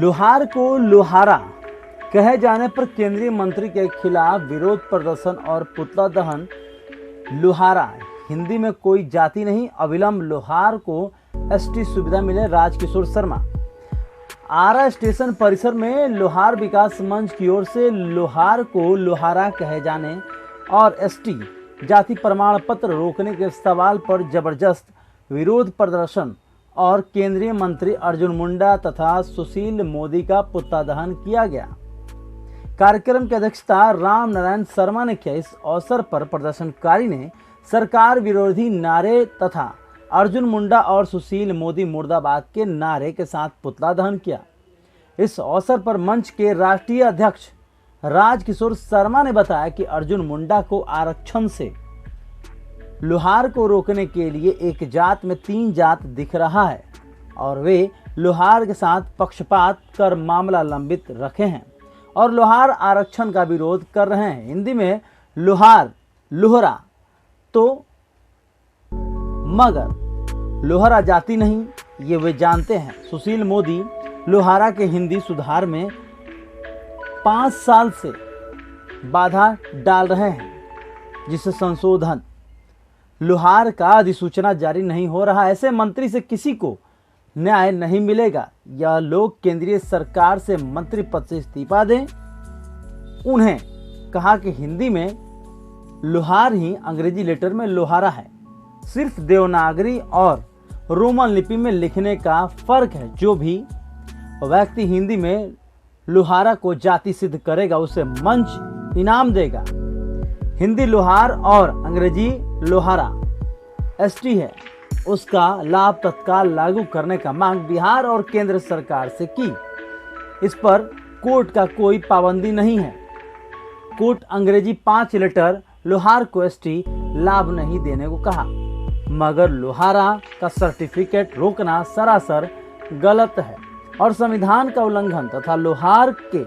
लोहार को लोहारा कहे जाने पर केंद्रीय मंत्री के खिलाफ विरोध प्रदर्शन और पुतला दहन। लोहारा हिंदी में कोई जाति नहीं, अविलंब लोहार को एसटी सुविधा मिले। राजकिशोर शर्मा। आरा स्टेशन परिसर में लोहार विकास मंच की ओर से लोहार को लोहारा कहे जाने और एसटी जाति प्रमाण पत्र रोकने के सवाल पर जबरदस्त विरोध प्रदर्शन और केंद्रीय मंत्री अर्जुन मुंडा तथा सुशील मोदी का पुतला दहन किया गया। कार्यक्रम की अध्यक्षता राम नारायण शर्मा ने किया। इस अवसर पर प्रदर्शनकारी ने सरकार विरोधी नारे तथा अर्जुन मुंडा और सुशील मोदी मुर्दाबाद के नारे के साथ पुतला दहन किया। इस अवसर पर मंच के राष्ट्रीय अध्यक्ष राजकिशोर शर्मा ने बताया कि अर्जुन मुंडा को आरक्षण से लोहार को रोकने के लिए एक जात में 3 जात दिख रहा है और वे लोहार के साथ पक्षपात कर मामला लंबित रखे हैं और लोहार आरक्षण का विरोध कर रहे हैं। हिंदी में लोहार लोहरा तो मगर लोहरा जाति नहीं, ये वे जानते हैं। सुशील मोदी लोहारा के हिंदी सुधार में 5 साल से बाधा डाल रहे हैं, जिससे संशोधन लोहार का अधिसूचना जारी नहीं हो रहा। ऐसे मंत्री से किसी को न्याय नहीं मिलेगा। यह लोग केंद्रीय सरकार से मंत्री पद से इस्तीफा दें। उन्हें कहा कि हिंदी में लोहार ही अंग्रेजी लेटर में लोहारा है। सिर्फ देवनागरी और रोमन लिपि में लिखने का फर्क है। जो भी व्यक्ति हिंदी में लोहारा को जाति सिद्ध करेगा उसे मंच इनाम देगा। हिंदी लोहार और अंग्रेजी लोहारा एसटी है, उसका लाभ तत्काल लागू करने का मांग बिहार और केंद्र सरकार से की। इस पर कोर्ट का कोई पाबंदी नहीं है। कोर्ट अंग्रेजी 5 लेटर लोहार को एसटी लाभ नहीं देने को कहा, मगर लोहारा का सर्टिफिकेट रोकना सरासर गलत है और संविधान का उल्लंघन तथा लोहार के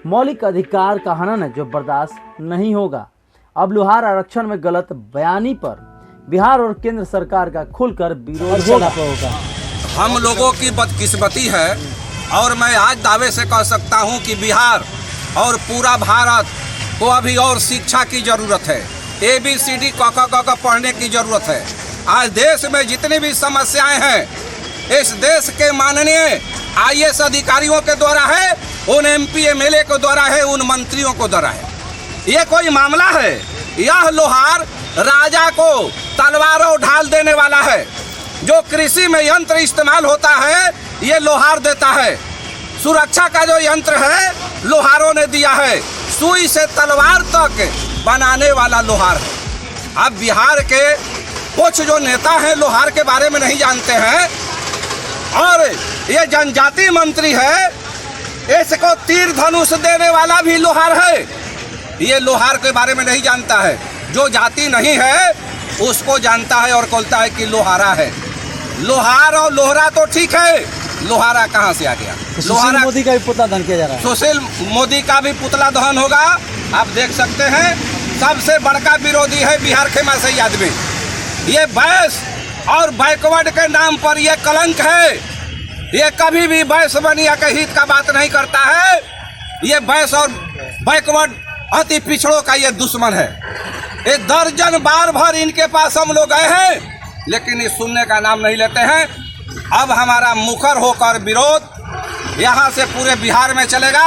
मौलिक अधिकार का हनन है, जो बर्दाश्त नहीं होगा। अब लोहार आरक्षण में गलत बयानी पर बिहार और केंद्र सरकार का खुलकर विरोध होगा। हम लोगों की बदकिस्मती है और मैं आज दावे से कह सकता हूं कि बिहार और पूरा भारत को अभी और शिक्षा की जरूरत है। ABCD क पढ़ने की जरूरत है। आज देश में जितनी भी समस्याएं हैं, इस देश के माननीय IAS अधिकारियों के द्वारा है, उन MP MLA के द्वारा है, उन मंत्रियों को द्वारा है। ये कोई मामला है? यह लोहार राजा को तलवारों ढाल देने वाला है। जो कृषि में यंत्र इस्तेमाल होता है ये लोहार देता है। सुरक्षा का जो यंत्र है लोहारों ने दिया है। सुई से तलवार तक बनाने वाला लोहार है। अब बिहार के कुछ जो नेता हैं लोहार के बारे में नहीं जानते हैं और ये जनजाति मंत्री है, इसको तीर धनुष देने वाला भी लोहार है। ये लोहार के बारे में नहीं जानता है। जो जाति नहीं है उसको जानता है और बोलता है कि लोहारा है। लोहार और लोहरा तो ठीक है, लोहारा कहाँ से आ गया? लोहारा मोदी का भी पुतला दहन किया जा रहा है। सुशील मोदी का भी पुतला दहन होगा। आप देख सकते हैं सबसे बड़का विरोधी है बिहार के मासई आदमी। ये बैस और बैकवर्ड के नाम पर ये कलंक है। ये कभी भी बैस बनिया के हित का बात नहीं करता है। ये बैस और बैकवर्ड अति पिछड़ों का ये दुश्मन है। ये दर्जन बार भर इनके पास हम लोग गए हैं, लेकिन ये सुनने का नाम नहीं लेते हैं। अब हमारा मुखर होकर विरोध यहाँ से पूरे बिहार में चलेगा।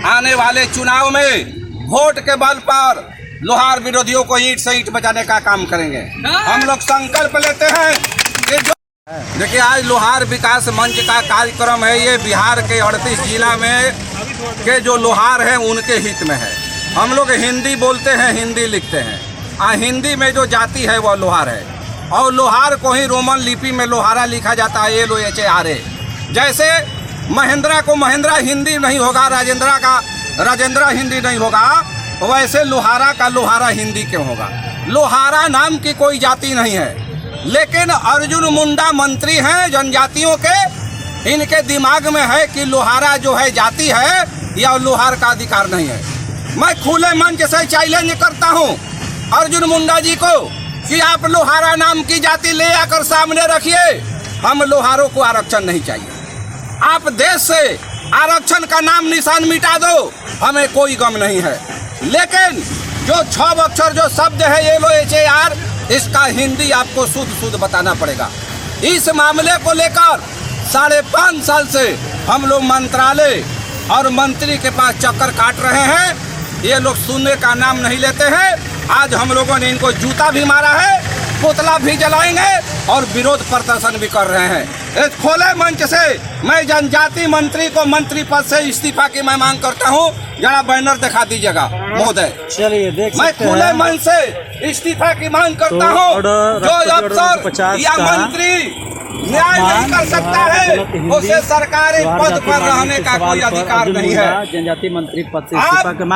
आने वाले चुनाव में वोट के बल पर लोहार विरोधियों को ईंट से ईंट बचाने का काम करेंगे। हम लोग संकल्प लेते हैं कि जो देखिए आज लोहार विकास मंच का कार्यक्रम है, ये बिहार के 38 जिला में के जो लोहार हैं उनके हित में है। हम लोग हिंदी बोलते हैं, हिंदी लिखते हैं। हिंदी में जो जाति है वह लोहार है और लोहार को ही रोमन लिपि में लोहारा लिखा जाता है, LOHARA। जैसे महेंद्रा को महेंद्रा हिंदी नहीं होगा, राजेंद्रा का राजेंद्रा हिंदी नहीं होगा, वैसे लोहारा का लोहारा हिंदी क्यों होगा? लोहारा नाम की कोई जाति नहीं है। लेकिन अर्जुन मुंडा मंत्री हैं जनजातियों के, इनके दिमाग में है कि लोहारा जो है जाति है या लोहार का अधिकार नहीं है। मैं खुले मंच से चैलेंज करता हूं अर्जुन मुंडा जी को कि आप लोहारा नाम की जाति ले आकर सामने रखिए। हम लोहारों को आरक्षण नहीं चाहिए। आप देश से आरक्षण का नाम निशान मिटा दो, हमें कोई गम नहीं है। लेकिन जो 6 अक्षर जो शब्द है LOHAR, इसका हिंदी आपको शुद्ध बताना पड़ेगा। इस मामले को लेकर 5.5 साल से हम लोग मंत्रालय और मंत्री के पास चक्कर काट रहे हैं, ये लोग सुनने का नाम नहीं लेते हैं। आज हम लोगों ने इनको जूता भी मारा है, पुतला भी जलाएंगे और विरोध प्रदर्शन भी कर रहे हैं। इस खुले मंच से मैं जनजाति मंत्री को मंत्री पद से इस्तीफा की मैं मांग करता हूं। जरा बैनर दिखा दीजिएगा महोदय। चलिए देख मैं सकते हैं खुले मंच से इस्तीफा की मांग करता तो हूं। ऑर्डर जो राष्ट्रपति अफसर 50 या का मंत्री न्याय नहीं कर सकता है, उसे सरकारी पद पर रहने का कोई अधिकार नहीं है। जनजाति मंत्री पद से इस्तीफा की मांग